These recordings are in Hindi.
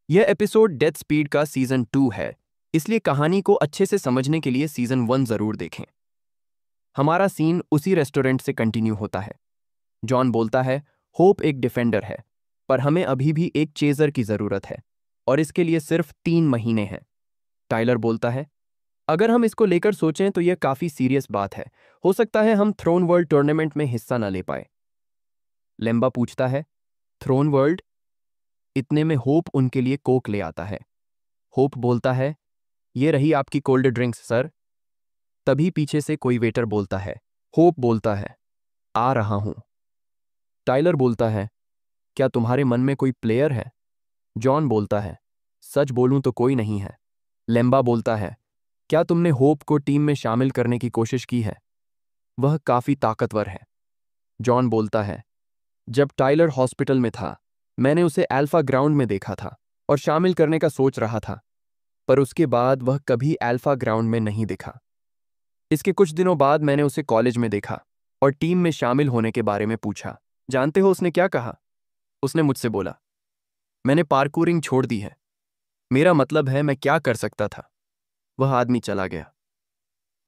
यह एपिसोड डेथ स्पीड का सीजन 2 है, इसलिए कहानी को अच्छे से समझने के लिए सीजन 1 जरूर देखें। हमारा सीन उसी रेस्टोरेंट से कंटिन्यू होता है। जॉन बोलता है, होप एक डिफेंडर है, पर हमें अभी भी एक चेजर की जरूरत है और इसके लिए सिर्फ 3 महीने हैं। टाइलर बोलता है, अगर हम इसको लेकर सोचें तो यह काफी सीरियस बात है। हो सकता है हम थ्रोन वर्ल्ड टूर्नामेंट में हिस्सा न ले पाए। लेम्बा पूछता है, थ्रोन वर्ल्ड? इतने में होप उनके लिए कोक ले आता है। होप बोलता है, ये रही आपकी कोल्ड ड्रिंक्स सर। तभी पीछे से कोई वेटर बोलता है। होप बोलता है, आ रहा हूं। टाइलर बोलता है, क्या तुम्हारे मन में कोई प्लेयर है? जॉन बोलता है, सच बोलूं तो कोई नहीं है। लेम्बा बोलता है, क्या तुमने होप को टीम में शामिल करने की कोशिश की है? वह काफी ताकतवर है। जॉन बोलता है, जब टाइलर हॉस्पिटल में था मैंने उसे अल्फा ग्राउंड में देखा था और शामिल करने का सोच रहा था, पर उसके बाद वह कभी अल्फा ग्राउंड में नहीं दिखा। इसके कुछ दिनों बाद मैंने उसे कॉलेज में देखा और टीम में शामिल होने के बारे में पूछा। जानते हो उसने क्या कहा? उसने मुझसे बोला, मैंने पार्कूरिंग छोड़ दी है। मेरा मतलब है मैं क्या कर सकता था। वह आदमी चला गया।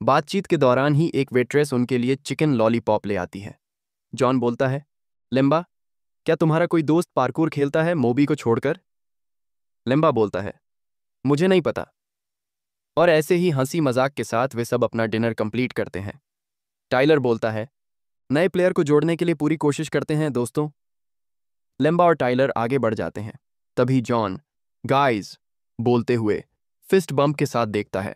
बातचीत के दौरान ही एक वेट्रेस उनके लिए चिकन लॉलीपॉप ले आती है। जॉन बोलता है, लेम्बा, क्या तुम्हारा कोई दोस्त पार्कूर खेलता है मोबी को छोड़कर? लेम्बा बोलता है, मुझे नहीं पता। और ऐसे ही हंसी मजाक के साथ वे सब अपना डिनर कंप्लीट करते हैं। टाइलर बोलता है, नए प्लेयर को जोड़ने के लिए पूरी कोशिश करते हैं दोस्तों। लेम्बा और टाइलर आगे बढ़ जाते हैं। तभी जॉन गाइज बोलते हुए फिस्ट बम्प के साथ देखता है।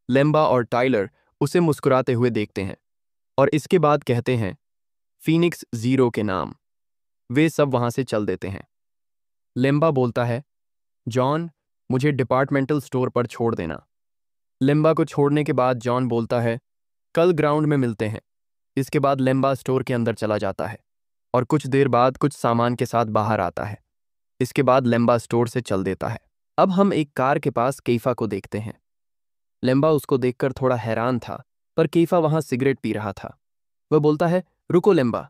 लेम्बा और टाइलर उसे मुस्कुराते हुए देखते हैं और इसके बाद कहते हैं, फीनिक्स जीरो के नाम। वे सब वहां से चल देते हैं। लेम्बा बोलता है, जॉन, मुझे डिपार्टमेंटल स्टोर पर छोड़ देना। लेम्बा को छोड़ने के बाद जॉन बोलता है, कल ग्राउंड में मिलते हैं। इसके बाद लेम्बा स्टोर के अंदर चला जाता है और कुछ देर बाद कुछ सामान के साथ बाहर आता है। इसके बाद लेम्बा स्टोर से चल देता है। अब हम एक कार के पास केफा को देखते हैं। लेम्बा उसको देखकर थोड़ा हैरान था, पर केफा वहां सिगरेट पी रहा था। वह बोलता है, रुको लेम्बा।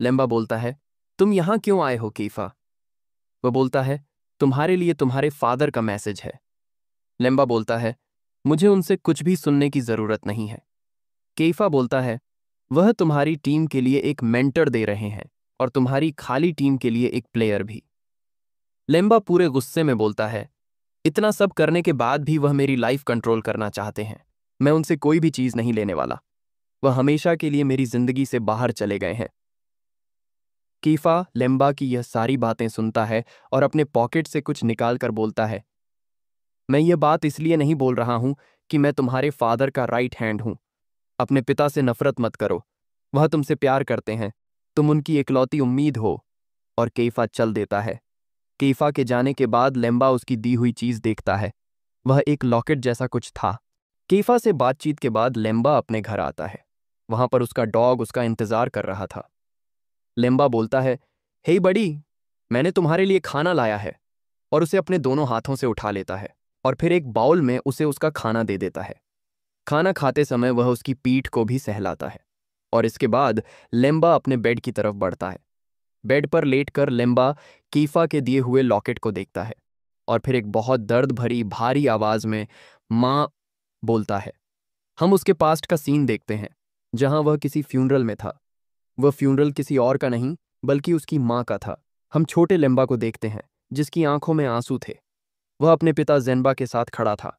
लेम्बा बोलता है, तुम यहां क्यों आए हो केफा? वह बोलता है, तुम्हारे लिए तुम्हारे फादर का मैसेज है। लेम्बा बोलता है, मुझे उनसे कुछ भी सुनने की जरूरत नहीं है। केफा बोलता है, वह तुम्हारी टीम के लिए एक मेंटर दे रहे हैं और तुम्हारी खाली टीम के लिए एक प्लेयर भी। लेम्बा पूरे गुस्से में बोलता है, इतना सब करने के बाद भी वह मेरी लाइफ कंट्रोल करना चाहते हैं। मैं उनसे कोई भी चीज नहीं लेने वाला। वह हमेशा के लिए मेरी जिंदगी से बाहर चले गए हैं। कीफा लेम्बा की यह सारी बातें सुनता है और अपने पॉकेट से कुछ निकालकर बोलता है, मैं ये बात इसलिए नहीं बोल रहा हूं कि मैं तुम्हारे फादर का राइट हैंड हूं। अपने पिता से नफरत मत करो। वह तुमसे प्यार करते हैं। तुम उनकी इकलौती उम्मीद हो। और केफा चल देता है। केफा के जाने के बाद लेम्बा उसकी दी हुई चीज देखता है। वह एक लॉकेट जैसा कुछ था। केफा से बातचीत के बाद लेम्बा अपने घर आता है। वहां पर उसका डॉग उसका इंतजार कर रहा था। लेम्बा बोलता है, हे बड़ी, मैंने तुम्हारे लिए खाना लाया है। और उसे अपने दोनों हाथों से उठा लेता है और फिर एक बाउल में उसे उसका खाना दे देता है। खाना खाते समय वह उसकी पीठ को भी सहलाता है और इसके बाद लेम्बा अपने बेड की तरफ बढ़ता है। बेड पर लेटकर लेम्बा कीफा के दिए हुए लॉकेट को देखता है और फिर एक बहुत दर्द भरी भारी आवाज में मां बोलता है। हम उसके पास्ट का सीन देखते हैं जहां वह किसी फ्यूनरल में था। वह फ्यूनरल किसी और का नहीं बल्कि उसकी मां का था। हम छोटे लेम्बा को देखते हैं जिसकी आंखों में आंसू थे। वह अपने पिता जेन्बा के साथ खड़ा था।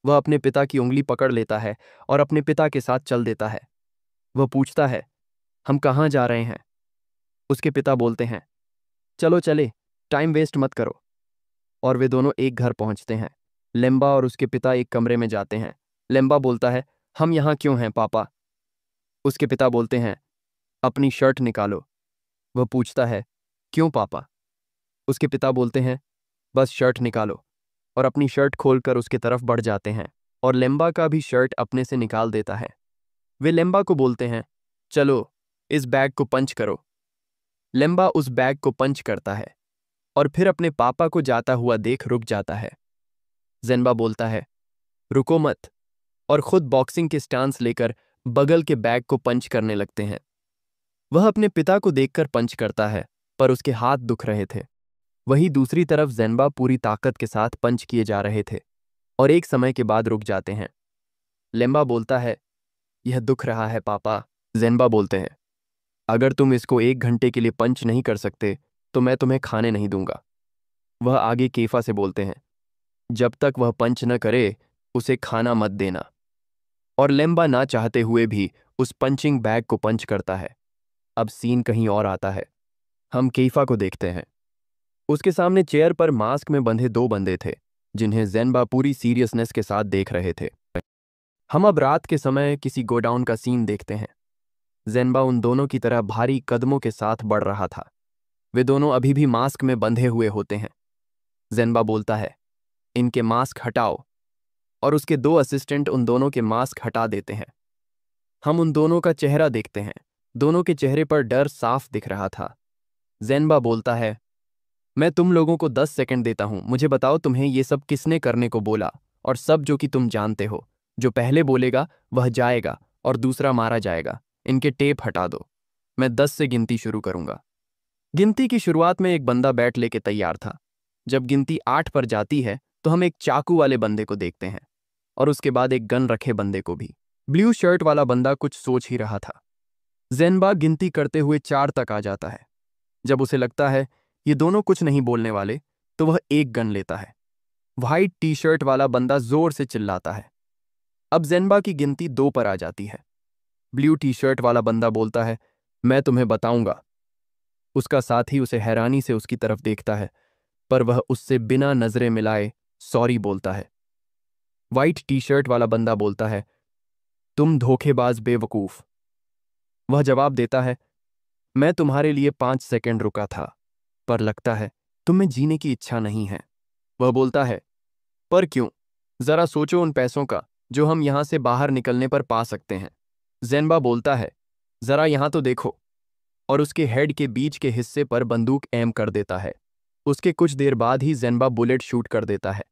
वह अपने पिता की उंगली पकड़ लेता है और अपने पिता के साथ चल देता है। वह पूछता है, हम कहाँ जा रहे हैं? उसके पिता बोलते हैं, चलो चले, टाइम वेस्ट मत करो। और वे दोनों एक घर पहुंचते हैं। लेम्बा और उसके पिता एक कमरे में जाते हैं। लेम्बा बोलता है, हम यहाँ क्यों हैं पापा? उसके पिता बोलते हैं, अपनी शर्ट निकालो। वह पूछता है, क्यों पापा? उसके पिता बोलते हैं, बस शर्ट निकालो। और अपनी शर्ट खोलकर उसके तरफ बढ़ जाते हैं और लेम्बा का भी शर्ट अपने से निकाल देता है। वे लेम्बा को बोलते हैं, चलो इस बैग को पंच करो। लेम्बा उस बैग को पंच करता है और फिर अपने पापा को जाता हुआ देख रुक जाता है। जेन्बा बोलता है, रुको मत, और खुद बॉक्सिंग के स्टांस लेकर बगल के बैग को पंच करने लगते हैं। वह अपने पिता को देखकर पंच करता है पर उसके हाथ दुख रहे थे। वहीं दूसरी तरफ ज़ेनबा पूरी ताकत के साथ पंच किए जा रहे थे और एक समय के बाद रुक जाते हैं। लेम्बा बोलता है, यह दुख रहा है पापा। ज़ेनबा बोलते हैं, अगर तुम इसको 1 घंटे के लिए पंच नहीं कर सकते तो मैं तुम्हें खाने नहीं दूंगा। वह आगे केफा से बोलते हैं, जब तक वह पंच न करे उसे खाना मत देना। और लेम्बा ना चाहते हुए भी उस पंचिंग बैग को पंच करता है। अब सीन कहीं और आता है। हम केफा को देखते हैं। उसके सामने चेयर पर मास्क में बंधे 2 बंदे थे जिन्हें ज़ेनबा पूरी सीरियसनेस के साथ देख रहे थे। हम अब रात के समय किसी गोडाउन का सीन देखते हैं। ज़ेनबा उन दोनों की तरह भारी कदमों के साथ बढ़ रहा था। वे दोनों अभी भी मास्क में बंधे हुए होते हैं। ज़ेनबा बोलता है, इनके मास्क हटाओ, और उसके 2 असिस्टेंट उन दोनों के मास्क हटा देते हैं। हम उन दोनों का चेहरा देखते हैं। दोनों के चेहरे पर डर साफ दिख रहा था। ज़ेनबा बोलता है, मैं तुम लोगों को 10 सेकंड देता हूं, मुझे बताओ तुम्हें ये सब किसने करने को बोला, और सब जो कि तुम जानते हो। जो पहले बोलेगा वह जाएगा और दूसरा मारा जाएगा। इनके टेप हटा दो। मैं 10 से गिनती शुरू करूंगा। गिनती की शुरुआत में एक बंदा बैट लेके तैयार था। जब गिनती 8 पर जाती है तो हम एक चाकू वाले बंदे को देखते हैं और उसके बाद एक गन रखे बंदे को भी। ब्लू शर्ट वाला बंदा कुछ सोच ही रहा था। ज़ेनबा गिनती करते हुए 4 तक आ जाता है। जब उसे लगता है ये दोनों कुछ नहीं बोलने वाले तो वह एक गन लेता है। व्हाइट टी शर्ट वाला बंदा जोर से चिल्लाता है। अब ज़ेनबा की गिनती 2 पर आ जाती है। ब्लू टी शर्ट वाला बंदा बोलता है, मैं तुम्हें बताऊंगा। उसका साथी उसे हैरानी से उसकी तरफ देखता है, पर वह उससे बिना नजरें मिलाए सॉरी बोलता है। व्हाइट टी शर्ट वाला बंदा बोलता है, तुम धोखेबाज बेवकूफ। वह जवाब देता है, मैं तुम्हारे लिए 5 सेकंड रुका था, पर लगता है तुम्हें जीने की इच्छा नहीं है। वह बोलता है, पर क्यों? जरा सोचो उन पैसों का जो हम यहां से बाहर निकलने पर पा सकते हैं। ज़ेनबा बोलता है, जरा यहां तो देखो, और उसके हेड के बीच के हिस्से पर बंदूक एम कर देता है। उसके कुछ देर बाद ही ज़ेनबा बुलेट शूट कर देता है।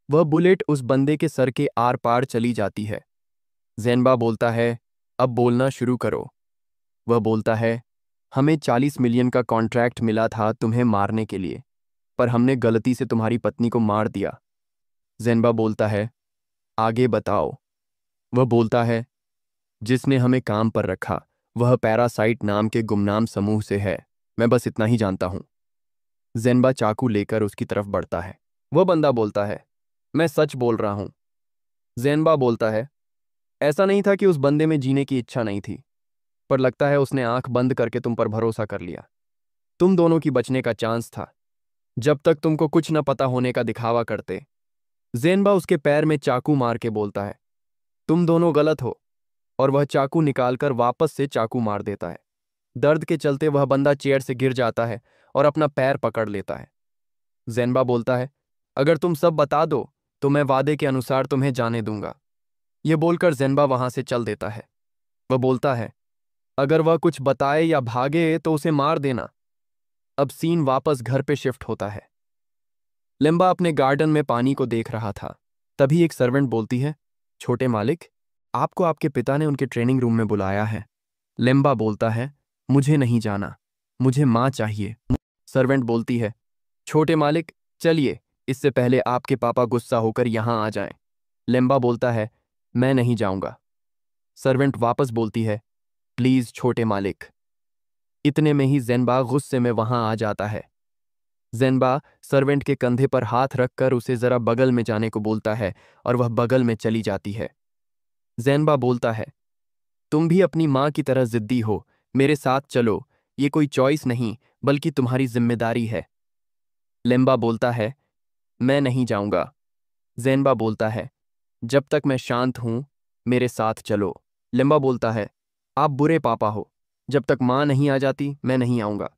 वह बुलेट उस बंदे के सर के आर पार चली जाती है। ज़ेनबा बोलता है, अब बोलना शुरू करो। वह बोलता है, हमें 40 मिलियन का कॉन्ट्रैक्ट मिला था तुम्हें मारने के लिए, पर हमने गलती से तुम्हारी पत्नी को मार दिया। ज़ेनबा बोलता है, आगे बताओ। वह बोलता है, जिसने हमें काम पर रखा वह पैरासाइट नाम के गुमनाम समूह से है। मैं बस इतना ही जानता हूं। ज़ेनबा चाकू लेकर उसकी तरफ बढ़ता है। वह बंदा बोलता है, मैं सच बोल रहा हूं। ज़ेनबा बोलता है, ऐसा नहीं था कि उस बंदे में जीने की इच्छा नहीं थी, पर लगता है उसने आंख बंद करके तुम पर भरोसा कर लिया। तुम दोनों की बचने का चांस था जब तक तुमको कुछ न पता होने का दिखावा करते। ज़ेनबा उसके पैर में चाकू मार के बोलता है, तुम दोनों गलत हो, और वह चाकू निकालकर वापस से चाकू मार देता है। दर्द के चलते वह बंदा चेयर से गिर जाता है और अपना पैर पकड़ लेता है। ज़ेनबा बोलता है, अगर तुम सब बता दो तो मैं वादे के अनुसार तुम्हें जाने दूंगा। यह बोलकर ज़ेनबा वहां से चल देता है। वह बोलता है, अगर वह कुछ बताए या भागे तो उसे मार देना। अब सीन वापस घर पे शिफ्ट होता है। लेम्बा अपने गार्डन में पानी को देख रहा था। तभी एक सर्वेंट बोलती है, छोटे मालिक, आपको आपके पिता ने उनके ट्रेनिंग रूम में बुलाया है। लेम्बा बोलता है, मुझे नहीं जाना, मुझे माँ चाहिए। सर्वेंट बोलती है, छोटे मालिक चलिए, इससे पहले आपके पापा गुस्सा होकर यहां आ जाएं। लेम्बा बोलता है, मैं नहीं जाऊंगा। सर्वेंट वापस बोलती है, प्लीज छोटे मालिक। इतने में ही ज़ेनबा गुस्से में वहां आ जाता है। ज़ेनबा सर्वेंट के कंधे पर हाथ रखकर उसे जरा बगल में जाने को बोलता है और वह बगल में चली जाती है। ज़ेनबा बोलता है, तुम भी अपनी माँ की तरह जिद्दी हो, मेरे साथ चलो, ये कोई चॉइस नहीं बल्कि तुम्हारी जिम्मेदारी है। लेम्बा बोलता है, मैं नहीं जाऊंगा। ज़ेनबा बोलता है, जब तक मैं शांत हूं मेरे साथ चलो। लेम्बा बोलता है, आप बुरे पापा हो, जब तक माँ नहीं आ जाती मैं नहीं आऊंगा।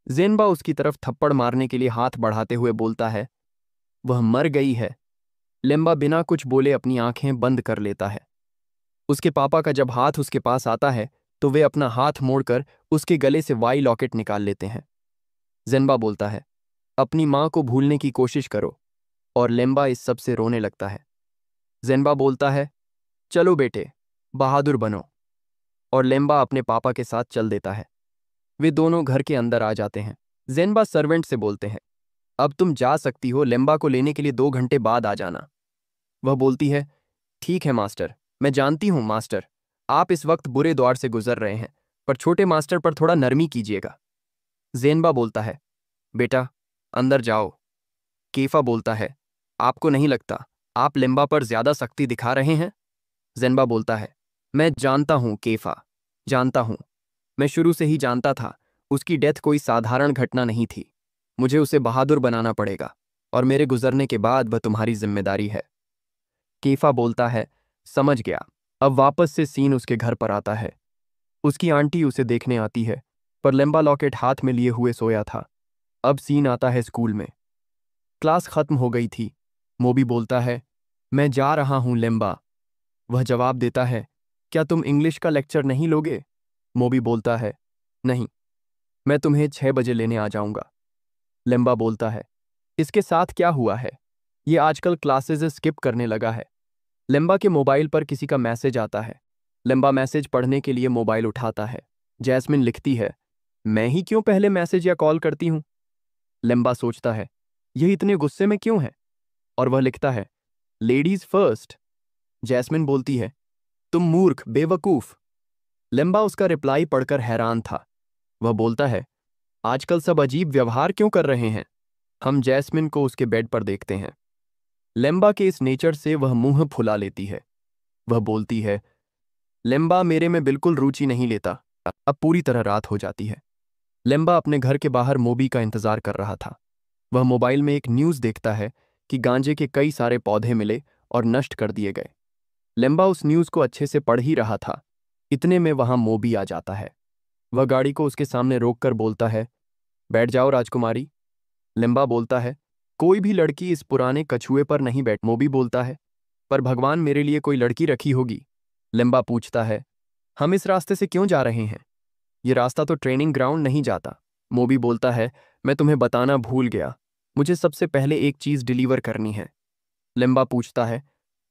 ज़ेनबा उसकी तरफ थप्पड़ मारने के लिए हाथ बढ़ाते हुए बोलता है, वह मर गई है। लेम्बा बिना कुछ बोले अपनी आंखें बंद कर लेता है। उसके पापा का जब हाथ उसके पास आता है तो वे अपना हाथ मोड़कर उसके गले से वाई लॉकेट निकाल लेते हैं। ज़ेनबा बोलता है, अपनी माँ को भूलने की कोशिश करो, और लेम्बा इस सब से रोने लगता है। ज़ेनबा बोलता है, चलो बेटे, बहादुर बनो, और लेम्बा अपने पापा के साथ चल देता है। वे दोनों घर के अंदर आ जाते हैं। ज़ेनबा सर्वेंट से बोलते हैं, अब तुम जा सकती हो, लेम्बा को लेने के लिए 2 घंटे बाद आ जाना। वह बोलती है, ठीक है मास्टर, मैं जानती हूँ मास्टर, आप इस वक्त बुरे दौर से गुजर रहे हैं, पर छोटे मास्टर पर थोड़ा नरमी कीजिएगा। जेनबा बोलता है, बेटा अंदर जाओ। केफा बोलता है, आपको नहीं लगता आप लेम्बा पर ज्यादा सख्ती दिखा रहे हैं? जेनबा बोलता है, मैं जानता हूं केफा, जानता हूं। मैं शुरू से ही जानता था उसकी डेथ कोई साधारण घटना नहीं थी। मुझे उसे बहादुर बनाना पड़ेगा और मेरे गुजरने के बाद वह तुम्हारी जिम्मेदारी है। केफा बोलता है, समझ गया। अब वापस से सीन उसके घर पर आता है। उसकी आंटी उसे देखने आती है, पर लेम्बा लॉकेट हाथ में लिए हुए सोया था। अब सीन आता है स्कूल में। क्लास खत्म हो गई थी। मोबी बोलता है, मैं जा रहा हूं लेम्बा। वह जवाब देता है, क्या तुम इंग्लिश का लेक्चर नहीं लोगे? मोबी बोलता है, नहीं, मैं तुम्हें 6 बजे लेने आ जाऊंगा। लेम्बा बोलता है, इसके साथ क्या हुआ है? ये आजकल क्लासेस स्किप करने लगा है। लेम्बा के मोबाइल पर किसी का मैसेज आता है। लेम्बा मैसेज पढ़ने के लिए मोबाइल उठाता है। जैस्मिन लिखती है, मैं ही क्यों पहले मैसेज या कॉल करती हूं? लेम्बा सोचता है, यह इतने गुस्से में क्यों है? और वह लिखता है, लेडीज फर्स्ट। जैस्मिन बोलती है, तुम मूर्ख बेवकूफ। लेम्बा उसका रिप्लाई पढ़कर हैरान था। वह बोलता है, आजकल सब अजीब व्यवहार क्यों कर रहे हैं? हम जैस्मिन को उसके बेड पर देखते हैं। लेम्बा के इस नेचर से वह मुंह फुला लेती है। वह बोलती है, लेम्बा मेरे में बिल्कुल रुचि नहीं लेता। अब पूरी तरह रात हो जाती है। लेम्बा अपने घर के बाहर मोबी का इंतजार कर रहा था। वह मोबाइल में एक न्यूज़ देखता है कि गांजे के कई सारे पौधे मिले और नष्ट कर दिए गए। लेम्बा उस न्यूज़ को अच्छे से पढ़ ही रहा था, इतने में वहां मोबी आ जाता है। वह गाड़ी को उसके सामने रोककर बोलता है, बैठ जाओ राजकुमारी। लेम्बा बोलता है, कोई भी लड़की इस पुराने कछुए पर नहीं बैठ। मोबी बोलता है, पर भगवान मेरे लिए कोई लड़की रखी होगी। लेम्बा पूछता है, हम इस रास्ते से क्यों जा रहे हैं? ये रास्ता तो ट्रेनिंग ग्राउंड नहीं जाता। मोबी बोलता है, मैं तुम्हें बताना भूल गया, मुझे सबसे पहले एक चीज़ डिलीवर करनी है। लेम्बा पूछता है,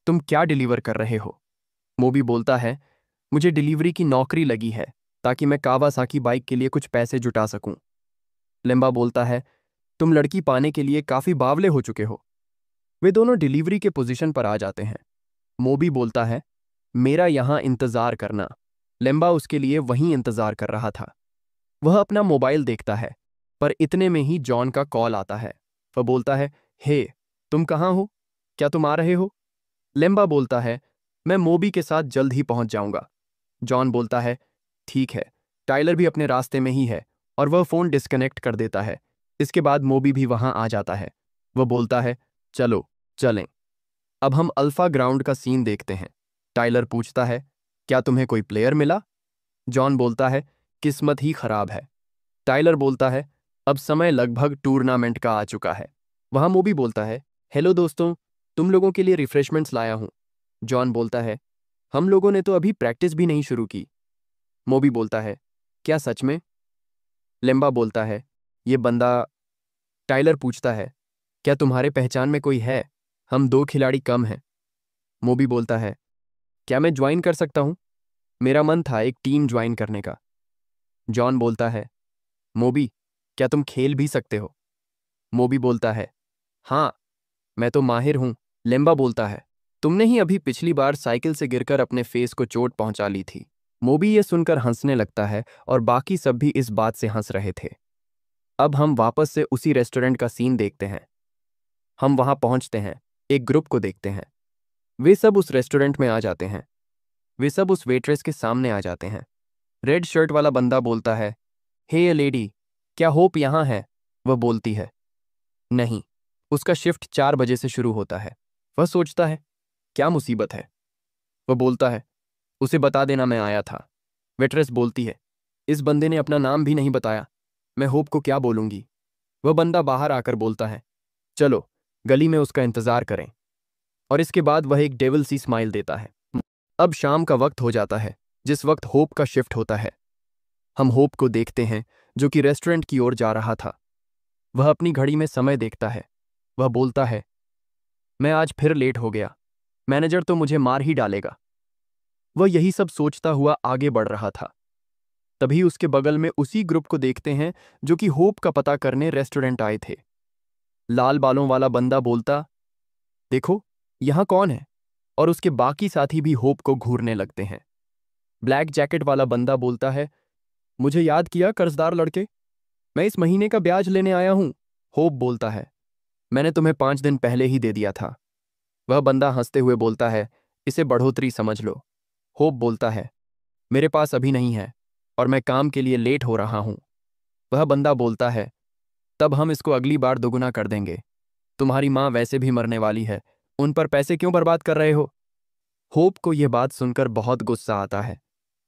तुम क्या डिलीवर कर रहे हो? मोबी बोलता है, मुझे डिलीवरी की नौकरी लगी है ताकि मैं कावासाकी बाइक के लिए कुछ पैसे जुटा सकूं। लेम्बा बोलता है, तुम लड़की पाने के लिए काफी बावले हो चुके हो। वे दोनों डिलीवरी के पोजीशन पर आ जाते हैं। मोबी बोलता है, मेरा यहां इंतजार करना। लेम्बा उसके लिए वहीं इंतजार कर रहा था। वह अपना मोबाइल देखता है, पर इतने में ही जॉन का कॉल आता है। वह बोलता है, हे, तुम कहाँ हो? क्या तुम आ रहे हो? लेम्बा बोलता है, मैं मोबी के साथ जल्द ही पहुंच जाऊंगा। जॉन बोलता है, ठीक है। टाइलर भी अपने रास्ते में ही है और वह फोन डिस्कनेक्ट कर देता है। इसके बाद मोबी भी वहां आ जाता है। वह बोलता है, चलो चलें। अब हम अल्फा ग्राउंड का सीन देखते हैं। टाइलर पूछता है, क्या तुम्हें कोई प्लेयर मिला? जॉन बोलता है, किस्मत ही खराब है। टाइलर बोलता है, अब समय लगभग टूर्नामेंट का आ चुका है। वहां मोबी बोलता है, हेलो दोस्तों, तुम लोगों के लिए रिफ्रेशमेंट्स लाया हूं। जॉन बोलता है, हम लोगों ने तो अभी प्रैक्टिस भी नहीं शुरू की। मोबी बोलता है, क्या सच में? लेम्बा बोलता है, ये बंदा। टाइलर पूछता है, क्या तुम्हारे पहचान में कोई है? हम 2 खिलाड़ी कम हैं। मोबी बोलता है, क्या मैं ज्वाइन कर सकता हूं? मेरा मन था एक टीम ज्वाइन करने का। जॉन बोलता है, मोबी, क्या तुम खेल भी सकते हो? मोबी बोलता है, हाँ, मैं तो माहिर हूं। लेम्बा बोलता है, तुमने ही अभी पिछली बार साइकिल से गिरकर अपने फेस को चोट पहुंचा ली थी। मोबी ये सुनकर हंसने लगता है और बाकी सब भी इस बात से हंस रहे थे। अब हम वापस से उसी रेस्टोरेंट का सीन देखते हैं। हम वहां पहुंचते हैं, एक ग्रुप को देखते हैं। वे सब उस रेस्टोरेंट में आ जाते हैं। वे सब उस वेट्रेस के सामने आ जाते हैं। रेड शर्ट वाला बंदा बोलता है, हे लेडी, क्या होप यहां है? वह बोलती है, नहीं, उसका शिफ्ट 4 बजे से शुरू होता है। वह सोचता है, क्या मुसीबत है? वह बोलता है, उसे बता देना मैं आया था। वेट्रेस बोलती है, इस बंदे ने अपना नाम भी नहीं बताया, मैं होप को क्या बोलूंगी? वह बंदा बाहर आकर बोलता है, चलो गली में उसका इंतजार करें। और इसके बाद वह एक डेविल सी स्माइल देता है। अब शाम का वक्त हो जाता है, जिस वक्त होप का शिफ्ट होता है। हम होप को देखते हैं, जो कि रेस्टोरेंट की ओर जा रहा था। वह अपनी घड़ी में समय देखता है। वह बोलता है, मैं आज फिर लेट हो गया, मैनेजर तो मुझे मार ही डालेगा। वह यही सब सोचता हुआ आगे बढ़ रहा था। तभी उसके बगल में उसी ग्रुप को देखते हैं जो कि होप का पता करने रेस्टोरेंट आए थे। लाल बालों वाला बंदा बोलता, देखो यहाँ कौन है, और उसके बाकी साथी भी होप को घूरने लगते हैं। ब्लैक जैकेट वाला बंदा बोलता है, मुझे याद किया कर्जदार लड़के, मैं इस महीने का ब्याज लेने आया हूं। होप बोलता है, मैंने तुम्हें 5 दिन पहले ही दे दिया था। वह बंदा हंसते हुए बोलता है, इसे बढ़ोतरी समझ लो। होप बोलता है, मेरे पास अभी नहीं है और मैं काम के लिए लेट हो रहा हूं। वह बंदा बोलता है, तब हम इसको अगली बार दोगुना कर देंगे। तुम्हारी माँ वैसे भी मरने वाली है, उन पर पैसे क्यों बर्बाद कर रहे हो? होप को यह बात सुनकर बहुत गुस्सा आता है।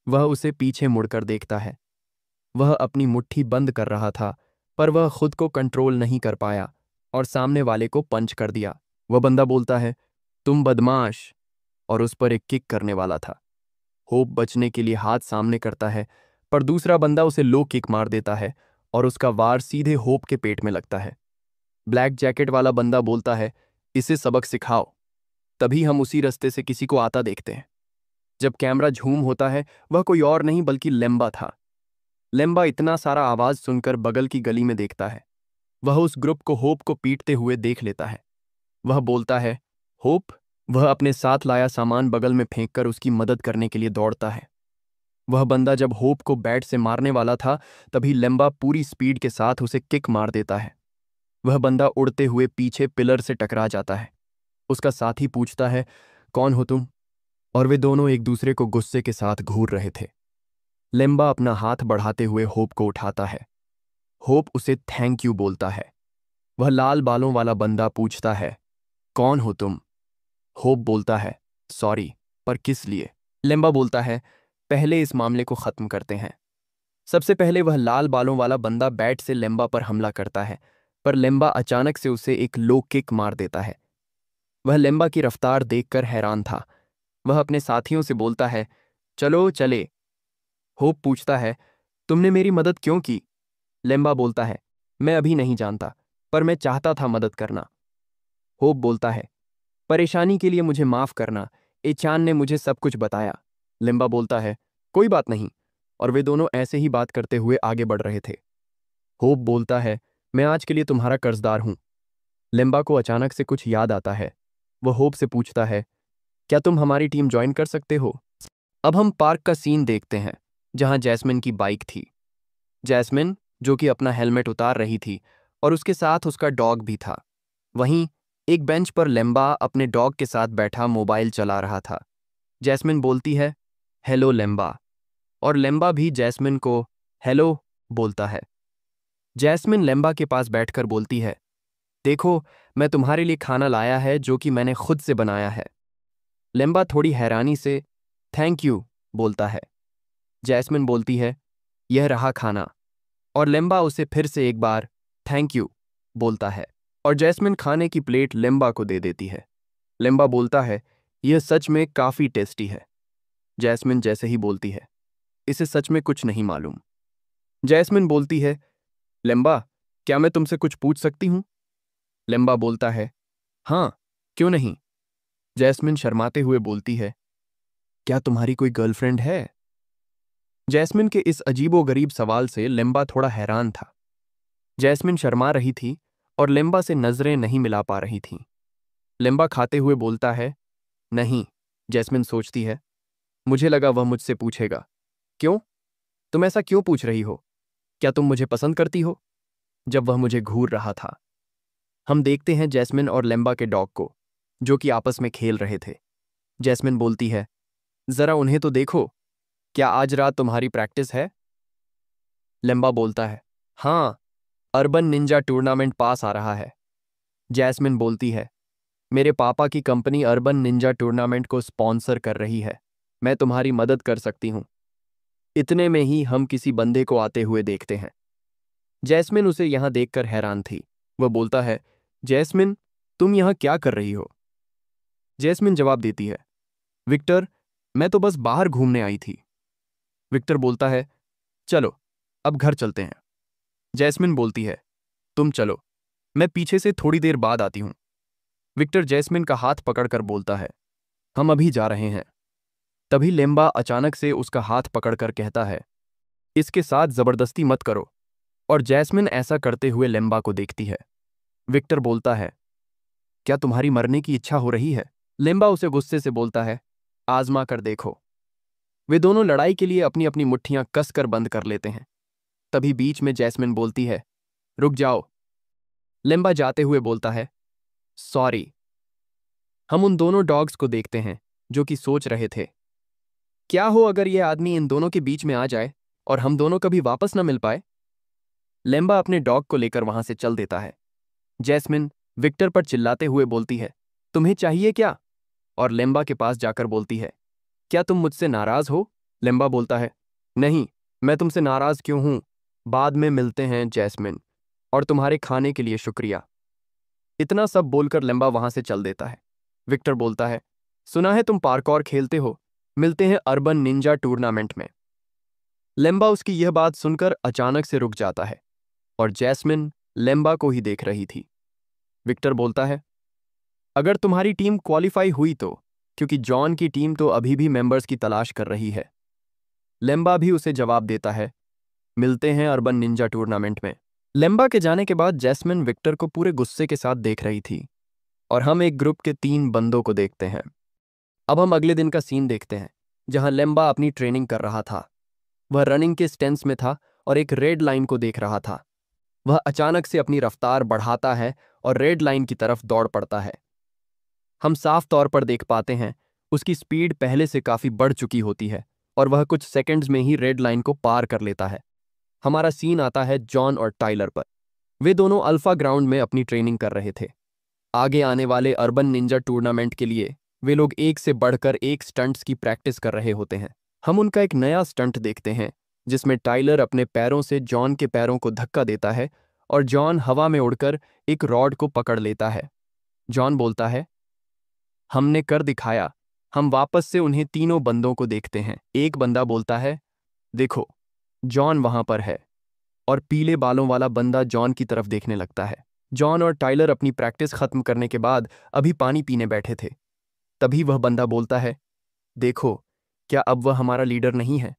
वह उसे पीछे मुड़कर देखता है। वह अपनी मुट्ठी बंद कर रहा था, पर वह खुद को कंट्रोल नहीं कर पाया और सामने वाले को पंच कर दिया। वह बंदा बोलता है, तुम बदमाश, और उस पर एक किक करने वाला था। होप बचने के लिए हाथ सामने करता है, पर दूसरा बंदा उसे लो किक मार देता है और उसका वार सीधे होप के पेट में लगता है। ब्लैक जैकेट वाला बंदा बोलता है, इसे सबक सिखाओ। तभी हम उसी रास्ते से किसी को आता देखते हैं। जब कैमरा झूम होता है, वह कोई और नहीं बल्कि लेम्बा था। लेम्बा इतना सारा आवाज सुनकर बगल की गली में देखता है। वह उस ग्रुप को होप को पीटते हुए देख लेता है। वह बोलता है, होप। वह अपने साथ लाया सामान बगल में फेंककर उसकी मदद करने के लिए दौड़ता है। वह बंदा जब होप को बैट से मारने वाला था, तभी लेम्बा पूरी स्पीड के साथ उसे किक मार देता है। वह बंदा उड़ते हुए पीछे पिलर से टकरा जाता है। उसका साथी पूछता है, कौन हो तुम? और वे दोनों एक दूसरे को गुस्से के साथ घूर रहे थे। लेम्बा अपना हाथ बढ़ाते हुए होप को उठाता है। होप उसे थैंक यू बोलता है। वह लाल बालों वाला बंदा पूछता है, कौन हो तुम? होप बोलता है, सॉरी, पर किस लिए? लेम्बा बोलता है, पहले इस मामले को खत्म करते हैं। सबसे पहले वह लाल बालों वाला बंदा बैट से लेम्बा पर हमला करता है, पर लेम्बा अचानक से उसे एक लो किक मार देता है। वह लेम्बा की रफ्तार देखकर हैरान था। वह अपने साथियों से बोलता है, चलो चले। होप पूछता है, तुमने मेरी मदद क्यों की? लेम्बा बोलता है, मैं अभी नहीं जानता, पर मैं चाहता था मदद करना। होप बोलता है, परेशानी के लिए मुझे माफ करना, एचान ने मुझे सब कुछ बताया। लेम्बा बोलता है, कोई बात नहीं, और वे दोनों ऐसे ही बात करते हुए आगे बढ़ रहे थे। होप बोलता है, मैं आज के लिए तुम्हारा कर्जदार हूं। लेम्बा को अचानक से कुछ याद आता है। वह होप से पूछता है, क्या तुम हमारी टीम ज्वाइन कर सकते हो? अब हम पार्क का सीन देखते हैं, जहां जैस्मिन की बाइक थी। जैस्मिन, जो कि अपना हेलमेट उतार रही थी, और उसके साथ उसका डॉग भी था। वहीं एक बेंच पर लेम्बा अपने डॉग के साथ बैठा मोबाइल चला रहा था। जैस्मिन बोलती है, हेलो लेम्बा, और लेम्बा भी जैस्मिन को हेलो बोलता है। जैस्मिन लेम्बा के पास बैठकर बोलती है, देखो, मैं तुम्हारे लिए खाना लाया है जो कि मैंने खुद से बनाया है। लेम्बा थोड़ी हैरानी से थैंक यू बोलता है। जैस्मिन बोलती है, यह रहा खाना, और लेम्बा उसे फिर से एक बार थैंक यू बोलता है, और जैस्मिन खाने की प्लेट लेम्बा को दे देती है। लेम्बा बोलता है, यह सच में काफ़ी टेस्टी है। जैस्मिन जैसे ही बोलती है, इसे सच में कुछ नहीं मालूम। जैस्मिन बोलती है, लेम्बा, क्या मैं तुमसे कुछ पूछ सकती हूँ? लेम्बा बोलता है, हाँ, क्यों नहीं? जैस्मिन शर्माते हुए बोलती है, क्या तुम्हारी कोई गर्लफ्रेंड है? जैस्मिन के इस अजीबोगरीब सवाल से लेम्बा थोड़ा हैरान था। जैस्मिन शर्मा रही थी और लेम्बा से नजरें नहीं मिला पा रही थीं। लेम्बा खाते हुए बोलता है, नहीं। जैस्मिन सोचती है, मुझे लगा वह मुझसे पूछेगा, क्यों? तुम ऐसा क्यों पूछ रही हो? क्या तुम मुझे पसंद करती हो? जब वह मुझे घूर रहा था। हम देखते हैं जैस्मिन और लेम्बा के डॉग को, जो कि आपस में खेल रहे थे। जैस्मिन बोलती है, जरा उन्हें तो देखो, क्या आज रात तुम्हारी प्रैक्टिस है? लेम्बा बोलता है, हाँ, अर्बन निंजा टूर्नामेंट पास आ रहा है। जैस्मिन बोलती है, मेरे पापा की कंपनी अर्बन निंजा टूर्नामेंट को स्पॉन्सर कर रही है, मैं तुम्हारी मदद कर सकती हूँ। इतने में ही हम किसी बंदे को आते हुए देखते हैं। जैस्मिन उसे यहां देखकर हैरान थी। वह बोलता है, जैस्मिन, तुम यहां क्या कर रही हो? जैस्मिन जवाब देती है, विक्टर, मैं तो बस बाहर घूमने आई थी। विक्टर बोलता है, चलो, अब घर चलते हैं। जैस्मिन बोलती है, तुम चलो, मैं पीछे से थोड़ी देर बाद आती हूं। विक्टर जैस्मिन का हाथ पकड़कर बोलता है, हम अभी जा रहे हैं। तभी लेम्बा अचानक से उसका हाथ पकड़कर कहता है, इसके साथ जबरदस्ती मत करो, और जैस्मिन ऐसा करते हुए लेम्बा को देखती है। विक्टर बोलता है, क्या तुम्हारी मरने की इच्छा हो रही है? लेम्बा उसे गुस्से से बोलता है, आजमा कर देखो। वे दोनों लड़ाई के लिए अपनी अपनी मुट्ठियां कसकर बंद कर लेते हैं। तभी बीच में जैस्मिन बोलती है, रुक जाओ। लेम्बा जाते हुए बोलता है, सॉरी। हम उन दोनों डॉग्स को देखते हैं जो कि सोच रहे थे, क्या हो अगर यह आदमी इन दोनों के बीच में आ जाए और हम दोनों कभी वापस न मिल पाए। लेम्बा अपने डॉग को लेकर वहां से चल देता है। जैस्मिन विक्टर पर चिल्लाते हुए बोलती है, तुम्हें चाहिए क्या? और लेम्बा के पास जाकर बोलती है, क्या तुम मुझसे नाराज हो? लेम्बा बोलता है, नहीं, मैं तुमसे नाराज क्यों हूं? बाद में मिलते हैं जैस्मिन, और तुम्हारे खाने के लिए शुक्रिया। इतना सब बोलकर लेम्बा वहां से चल देता है। विक्टर बोलता है, सुना है तुम पार्कौर खेलते हो, मिलते हैं अर्बन निंजा टूर्नामेंट में। लेम्बा उसकी यह बात सुनकर अचानक से रुक जाता है और जैस्मिन लेम्बा को ही देख रही थी। विक्टर बोलता है, अगर तुम्हारी टीम क्वालिफाई हुई तो, क्योंकि जॉन की टीम तो अभी भी मेंबर्स की तलाश कर रही है। लेम्बा भी उसे जवाब देता है, मिलते हैं अर्बन निंजा टूर्नामेंट में। लेम्बा के जाने के बाद जैस्मिन विक्टर को पूरे गुस्से के साथ देख रही थी और हम एक ग्रुप के 3 बंदों को देखते हैं। अब हम अगले दिन का सीन देखते हैं, जहां लेम्बा अपनी ट्रेनिंग कर रहा था। वह रनिंग के स्टेंस में था और एक रेड लाइन को देख रहा था। वह अचानक से अपनी रफ्तार बढ़ाता है और रेड लाइन की तरफ दौड़ पड़ता है। हम साफ तौर पर देख पाते हैं उसकी स्पीड पहले से काफी बढ़ चुकी होती है और वह कुछ सेकंड्स में ही रेड लाइन को पार कर लेता है। हमारा सीन आता है जॉन और टाइलर पर। वे दोनों अल्फा ग्राउंड में अपनी ट्रेनिंग कर रहे थे। आगे आने वाले अर्बन निंजा टूर्नामेंट के लिए वे लोग एक से बढ़कर एक स्टंट्स की प्रैक्टिस कर रहे होते हैं। हम उनका एक नया स्टंट देखते हैं जिसमें टाइलर अपने पैरों से जॉन के पैरों को धक्का देता है और जॉन हवा में उड़कर एक रॉड को पकड़ लेता है। जॉन बोलता है, हमने कर दिखाया। हम वापस से उन्हें तीनों बंदों को देखते हैं। एक बंदा बोलता है, देखो, जॉन वहां पर है, और पीले बालों वाला बंदा जॉन की तरफ देखने लगता है। जॉन और टाइलर अपनी प्रैक्टिस खत्म करने के बाद अभी पानी पीने बैठे थे। तभी वह बंदा बोलता है, देखो, क्या अब वह हमारा लीडर नहीं है?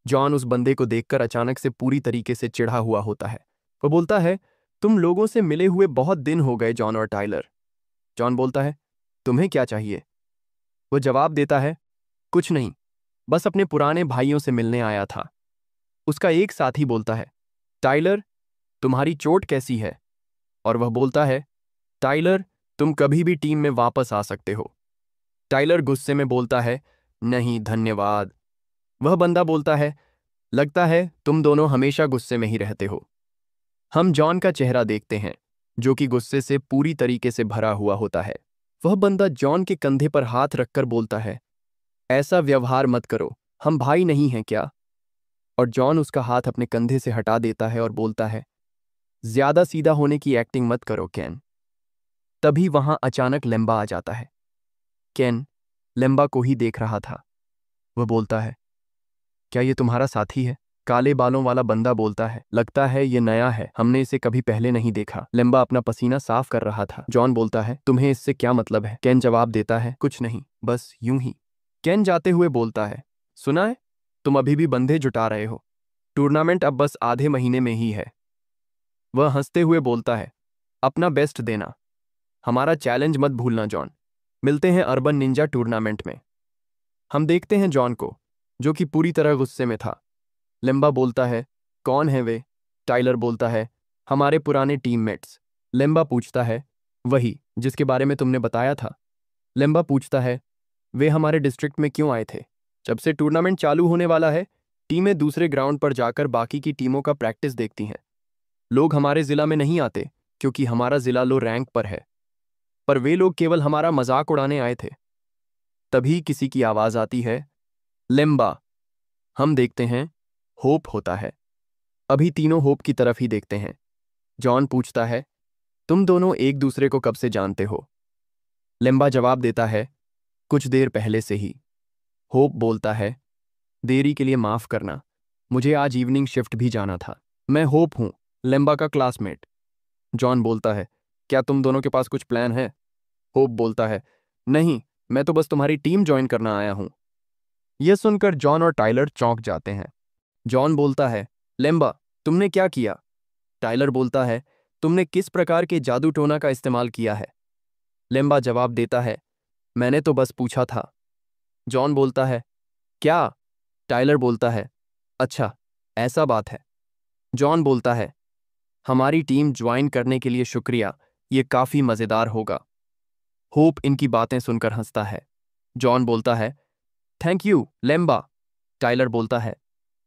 जॉन उस बंदे को देखकर अचानक से पूरी तरीके से चिढ़ा हुआ होता है। वह बोलता है, तुम लोगों से मिले हुए बहुत दिन हो गए जॉन और टाइलर। जॉन बोलता है, तुम्हें क्या चाहिए? वो जवाब देता है, कुछ नहीं, बस अपने पुराने भाइयों से मिलने आया था। उसका एक साथी बोलता है, टाइलर, तुम्हारी चोट कैसी है? और वह बोलता है, टाइलर, तुम कभी भी टीम में वापस आ सकते हो। टाइलर गुस्से में बोलता है, नहीं धन्यवाद। वह बंदा बोलता है, लगता है तुम दोनों हमेशा गुस्से में ही रहते हो। हम जॉन का चेहरा देखते हैं जो कि गुस्से से पूरी तरीके से भरा हुआ होता है। वह बंदा जॉन के कंधे पर हाथ रखकर बोलता है, ऐसा व्यवहार मत करो, हम भाई नहीं हैं क्या? और जॉन उसका हाथ अपने कंधे से हटा देता है और बोलता है, ज्यादा सीधा होने की एक्टिंग मत करो कैन। तभी वहां अचानक लेम्बा आ जाता है। कैन लेम्बा को ही देख रहा था। वह बोलता है, क्या ये तुम्हारा साथी है? काले बालों वाला बंदा बोलता है, लगता है ये नया है, हमने इसे कभी पहले नहीं देखा। लेम्बा अपना पसीना साफ कर रहा था। जॉन बोलता है, तुम्हें इससे क्या मतलब है? कैन जवाब देता है, कुछ नहीं, बस यूं ही। कैन जाते हुए बोलता है, सुना है, तुम अभी भी बंदे जुटा रहे हो। टूर्नामेंट अब बस आधे महीने में ही है। वह हंसते हुए बोलता है, अपना बेस्ट देना। हमारा चैलेंज मत भूलना जॉन। मिलते हैं अर्बन निंजा टूर्नामेंट में। हम देखते हैं जॉन को, जो कि पूरी तरह गुस्से में था। लेम्बा बोलता है, कौन है वे? टाइलर बोलता है, हमारे पुराने टीममेट्स। लेम्बा पूछता है, वही जिसके बारे में तुमने बताया था। लेम्बा पूछता है, वे हमारे डिस्ट्रिक्ट में क्यों आए थे? जब से टूर्नामेंट चालू होने वाला है, टीमें दूसरे ग्राउंड पर जाकर बाकी की टीमों का प्रैक्टिस देखती हैं। लोग हमारे जिला में नहीं आते क्योंकि हमारा जिला लो रैंक पर है, पर वे लोग केवल हमारा मजाक उड़ाने आए थे। तभी किसी की आवाज आती है, लेम्बा। हम देखते हैं होप होता है। अभी तीनों होप की तरफ ही देखते हैं। जॉन पूछता है, तुम दोनों एक दूसरे को कब से जानते हो? लेम्बा जवाब देता है, कुछ देर पहले से ही। होप बोलता है, देरी के लिए माफ करना, मुझे आज इवनिंग शिफ्ट भी जाना था। मैं होप हूं, लेम्बा का क्लासमेट। जॉन बोलता है, क्या तुम दोनों के पास कुछ प्लान है? होप बोलता है, नहीं, मैं तो बस तुम्हारी टीम ज्वाइन करना आया हूं। यह सुनकर जॉन और टाइलर चौंक जाते हैं। जॉन बोलता है, लेम्बा, तुमने क्या किया? टाइलर बोलता है, तुमने किस प्रकार के जादू टोना का इस्तेमाल किया है? लेम्बा जवाब देता है, मैंने तो बस पूछा था। जॉन बोलता है, क्या? टाइलर बोलता है, अच्छा, ऐसा बात है। जॉन बोलता है, हमारी टीम ज्वाइन करने के लिए शुक्रिया, ये काफी मजेदार होगा। होप इनकी बातें सुनकर हंसता है। जॉन बोलता है, थैंक यू लेम्बा। टाइलर बोलता है,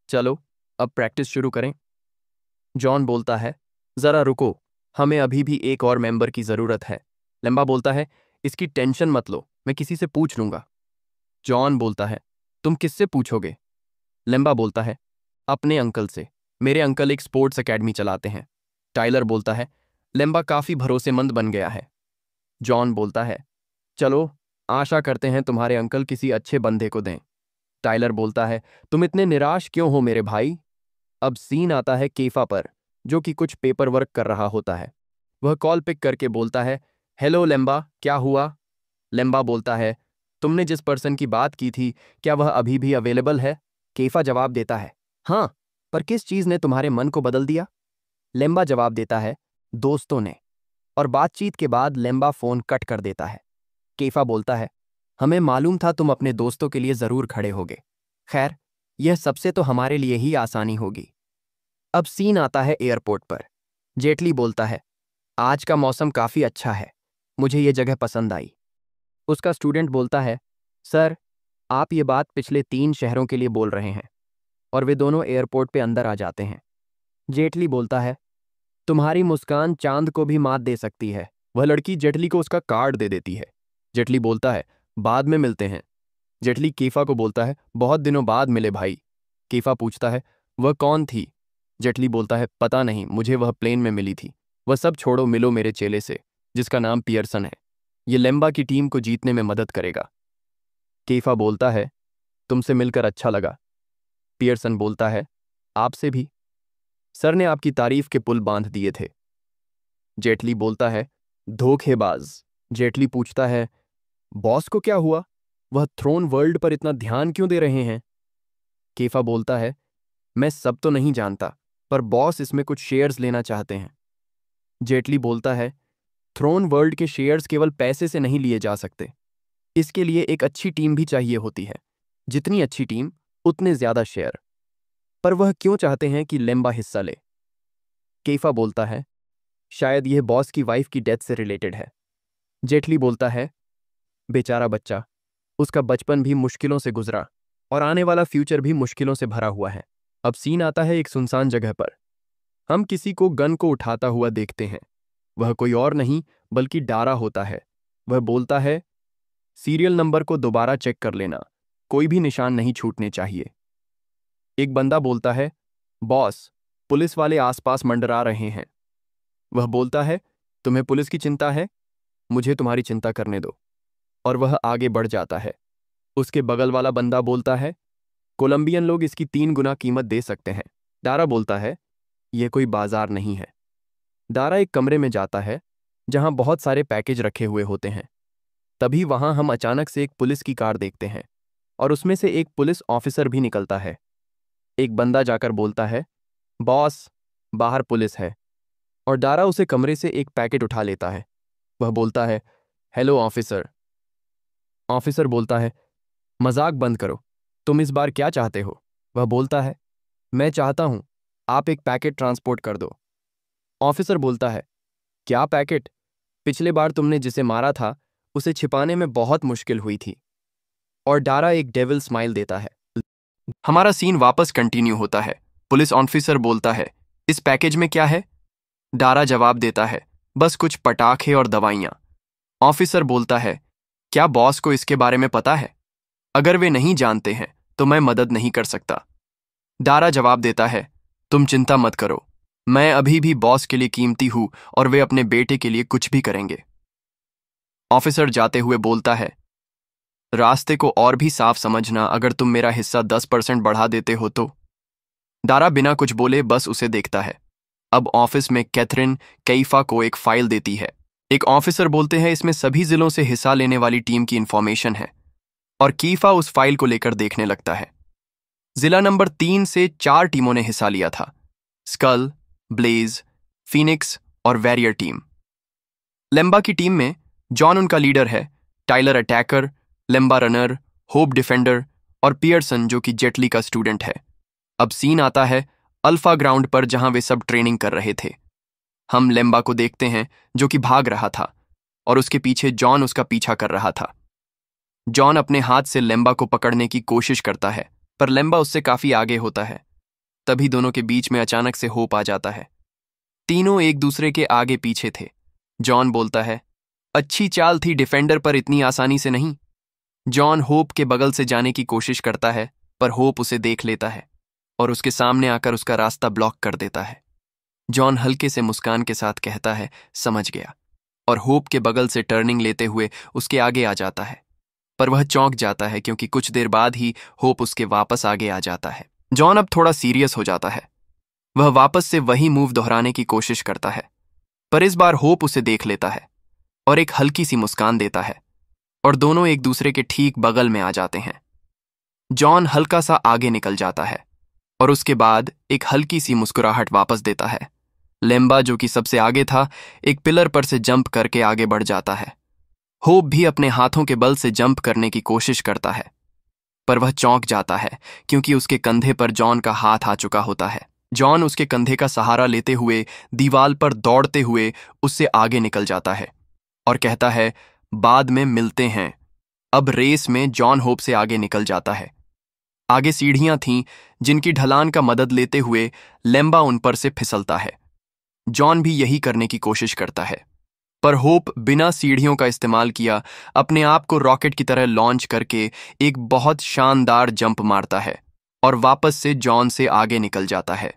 चलो अब प्रैक्टिस शुरू करें। जॉन बोलता है, जरा रुको, हमें अभी भी एक और मेंबर की जरूरत है। लेम्बा बोलता है, इसकी टेंशन मत लो, मैं किसी से पूछ लूंगा। जॉन बोलता है, तुम किससे पूछोगे? लेम्बा बोलता है, अपने अंकल से। मेरे अंकल एक स्पोर्ट्स एकेडमी चलाते हैं। टाइलर बोलता है, लेम्बा काफी भरोसेमंद बन गया है। जॉन बोलता है, चलो आशा करते हैं तुम्हारे अंकल किसी अच्छे बंदे को दें। टाइलर बोलता है, तुम इतने निराश क्यों हो मेरे भाई? अब सीन आता है केफा पर, जो कि कुछ पेपर वर्क कर रहा होता है। वह कॉल पिक करके बोलता है, हेलो लेम्बा, क्या हुआ? लेम्बा बोलता है, तुमने जिस पर्सन की बात की थी, क्या वह अभी भी अवेलेबल है? केफा जवाब देता है, हाँ, पर किस चीज ने तुम्हारे मन को बदल दिया? लेम्बा जवाब देता है, दोस्तों ने। और बातचीत के बाद लेम्बा फोन कट कर देता है। केफा बोलता है, हमें मालूम था तुम अपने दोस्तों के लिए जरूर खड़े होगे। खैर, यह सबसे तो हमारे लिए ही आसानी होगी। अब सीन आता है एयरपोर्ट पर। जेटली बोलता है, आज का मौसम काफी अच्छा है, मुझे ये जगह पसंद आई। उसका स्टूडेंट बोलता है, सर, आप ये बात पिछले 3 शहरों के लिए बोल रहे हैं। और वे दोनों एयरपोर्ट पे अंदर आ जाते हैं। जेटली बोलता है, तुम्हारी मुस्कान चांद को भी मात दे सकती है। वह लड़की जेटली को उसका कार्ड दे देती है। जेटली बोलता है, बाद में मिलते हैं। जेटली कीफा को बोलता है, बहुत दिनों बाद मिले भाई। कीफा पूछता है, वह कौन थी? जेटली बोलता है, पता नहीं, मुझे वह प्लेन में मिली थी। वह सब छोड़ो, मिलो मेरे चेले से, जिसका नाम पियर्सन है। ये लेम्बा की टीम को जीतने में मदद करेगा। कीफा बोलता है, तुमसे मिलकर अच्छा लगा। पियर्सन बोलता है, आपसे भी। सर ने आपकी तारीफ के पुल बांध दिए थे। जेटली बोलता है, धोखेबाज। जेटली पूछता है, बॉस को क्या हुआ? वह थ्रोन वर्ल्ड पर इतना ध्यान क्यों दे रहे हैं? केफा बोलता है, मैं सब तो नहीं जानता, पर बॉस इसमें कुछ शेयर्स लेना चाहते हैं। जेटली बोलता है, थ्रोन वर्ल्ड के शेयर्स केवल पैसे से नहीं लिए जा सकते। इसके लिए एक अच्छी टीम भी चाहिए होती है। जितनी अच्छी टीम, उतने ज्यादा शेयर। पर वह क्यों चाहते हैं कि लेम्बा हिस्सा ले? केफा बोलता है, शायद यह बॉस की वाइफ की डेथ से रिलेटेड है। जेटली बोलता है, बेचारा बच्चा, उसका बचपन भी मुश्किलों से गुजरा और आने वाला फ्यूचर भी मुश्किलों से भरा हुआ है। अब सीन आता है एक सुनसान जगह पर। हम किसी को गन को उठाता हुआ देखते हैं। वह कोई और नहीं बल्कि डारा होता है। वह बोलता है, सीरियल नंबर को दोबारा चेक कर लेना, कोई भी निशान नहीं छूटने चाहिए। एक बंदा बोलता है, बॉस, पुलिस वाले आसपास मंडरा रहे हैं। वह बोलता है, तुम्हें पुलिस की चिंता है? मुझे तुम्हारी चिंता करने दो। और वह आगे बढ़ जाता है। उसके बगल वाला बंदा बोलता है, कोलंबियन लोग इसकी 3 गुना कीमत दे सकते हैं। दारा बोलता है, यह कोई बाजार नहीं है। दारा एक कमरे में जाता है जहां बहुत सारे पैकेज रखे हुए होते हैं। तभी वहां हम अचानक से एक पुलिस की कार देखते हैं और उसमें से एक पुलिस ऑफिसर भी निकलता है। एक बंदा जाकर बोलता है, बॉस, बाहर पुलिस है। और दारा उसे कमरे से एक पैकेट उठा लेता है। वह बोलता है, हेलो ऑफिसर। ऑफिसर बोलता है, मजाक बंद करो, तुम इस बार क्या चाहते हो? वह बोलता है, मैं चाहता हूं आप एक पैकेट ट्रांसपोर्ट कर दो। ऑफिसर बोलता है, क्या पैकेट? पिछले बार तुमने जिसे मारा था उसे छिपाने में बहुत मुश्किल हुई थी। और डारा एक डेविल स्माइल देता है। हमारा सीन वापस कंटिन्यू होता है। पुलिस ऑफिसर बोलता है, इस पैकेज में क्या है? डारा जवाब देता है, बस कुछ पटाखे और दवाइयां। ऑफिसर बोलता है, क्या बॉस को इसके बारे में पता है? अगर वे नहीं जानते हैं तो मैं मदद नहीं कर सकता। डारा जवाब देता है, तुम चिंता मत करो, मैं अभी भी बॉस के लिए कीमती हूं और वे अपने बेटे के लिए कुछ भी करेंगे। ऑफिसर जाते हुए बोलता है, रास्ते को और भी साफ समझना, अगर तुम मेरा हिस्सा 10% बढ़ा देते हो तो। दारा बिना कुछ बोले बस उसे देखता है। अब ऑफिस में कैथरीन कैफा को एक फाइल देती है। एक ऑफिसर बोलते हैं, इसमें सभी जिलों से हिस्सा लेने वाली टीम की इंफॉर्मेशन है। और कीफा उस फाइल को लेकर देखने लगता है। जिला नंबर 3 से 4 टीमों ने हिस्सा लिया था, स्कल, ब्लेज, फीनिक्स और वैरियर टीम। लेम्बा की टीम में जॉन उनका लीडर है, Tyler attacker, Lemba runner, Hope defender और पियर्सन जो कि जेटली का स्टूडेंट है। अब सीन आता है अल्फा ग्राउंड पर जहां वे सब ट्रेनिंग कर रहे थे। हम लेम्बा को देखते हैं जो कि भाग रहा था और उसके पीछे जॉन उसका पीछा कर रहा था। जॉन अपने हाथ से लेम्बा को पकड़ने की कोशिश करता है पर लेम्बा उससे काफी आगे होता है। तभी दोनों के बीच में अचानक से होप आ जाता है। तीनों एक दूसरे के आगे पीछे थे। जॉन बोलता है, अच्छी चाल थी डिफेंडर पर इतनी आसानी से नहीं। जॉन होप के बगल से जाने की कोशिश करता है पर होप उसे देख लेता है और उसके सामने आकर उसका रास्ता ब्लॉक कर देता है। जॉन हल्के से मुस्कान के साथ कहता है, समझ गया, और होप के बगल से टर्निंग लेते हुए उसके आगे आ जाता है। पर वह चौंक जाता है क्योंकि कुछ देर बाद ही होप उसके वापस आगे आ जाता है। जॉन अब थोड़ा सीरियस हो जाता है। वह वापस से वही मूव दोहराने की कोशिश करता है पर इस बार होप उसे देख लेता है और एक हल्की सी मुस्कान देता है और दोनों एक दूसरे के ठीक बगल में आ जाते हैं। जॉन हल्का सा आगे निकल जाता है और उसके बाद एक हल्की सी मुस्कुराहट वापस देता है। लेम्बा जो कि सबसे आगे था एक पिलर पर से जंप करके आगे बढ़ जाता है। होप भी अपने हाथों के बल से जंप करने की कोशिश करता है पर वह चौंक जाता है क्योंकि उसके कंधे पर जॉन का हाथ आ चुका होता है। जॉन उसके कंधे का सहारा लेते हुए दीवार पर दौड़ते हुए उससे आगे निकल जाता है और कहता है, बाद में मिलते हैं। अब रेस में जॉन होप से आगे निकल जाता है। आगे सीढ़ियां थीं जिनकी ढलान का मदद लेते हुए लेम्बा उन पर से फिसलता है। जॉन भी यही करने की कोशिश करता है पर होप बिना सीढ़ियों का इस्तेमाल किया अपने आप को रॉकेट की तरह लॉन्च करके एक बहुत शानदार जंप मारता है और वापस से जॉन से आगे निकल जाता है।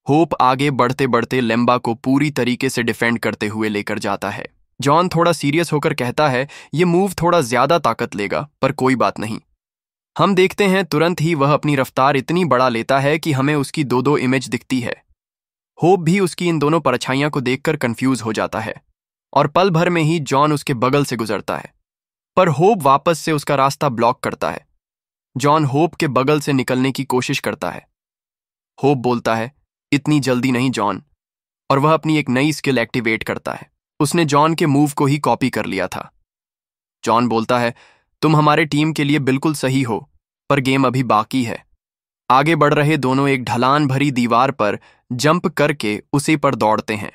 होप आगे बढ़ते बढ़ते लेम्बा को पूरी तरीके से डिफेंड करते हुए लेकर जाता है। जॉन थोड़ा सीरियस होकर कहता है, ये मूव थोड़ा ज्यादा ताकत लेगा पर कोई बात नहीं। हम देखते हैं तुरंत ही वह अपनी रफ्तार इतनी बढ़ा लेता है कि हमें उसकी दो इमेज दिखती है। होप भी उसकी इन दोनों परछाइयां को देखकर कंफ्यूज हो जाता है और पल भर में ही जॉन उसके बगल से गुजरता है पर होप वापस से उसका रास्ता ब्लॉक करता है। जॉन होप के बगल से निकलने की कोशिश करता है। होप बोलता है, इतनी जल्दी नहीं जॉन, और वह अपनी एक नई स्किल एक्टिवेट करता है। उसने जॉन के मूव को ही कॉपी कर लिया था। जॉन बोलता है, तुम हमारे टीम के लिए बिल्कुल सही हो पर गेम अभी बाकी है। आगे बढ़ रहे दोनों एक ढलान भरी दीवार पर जंप करके उसी पर दौड़ते हैं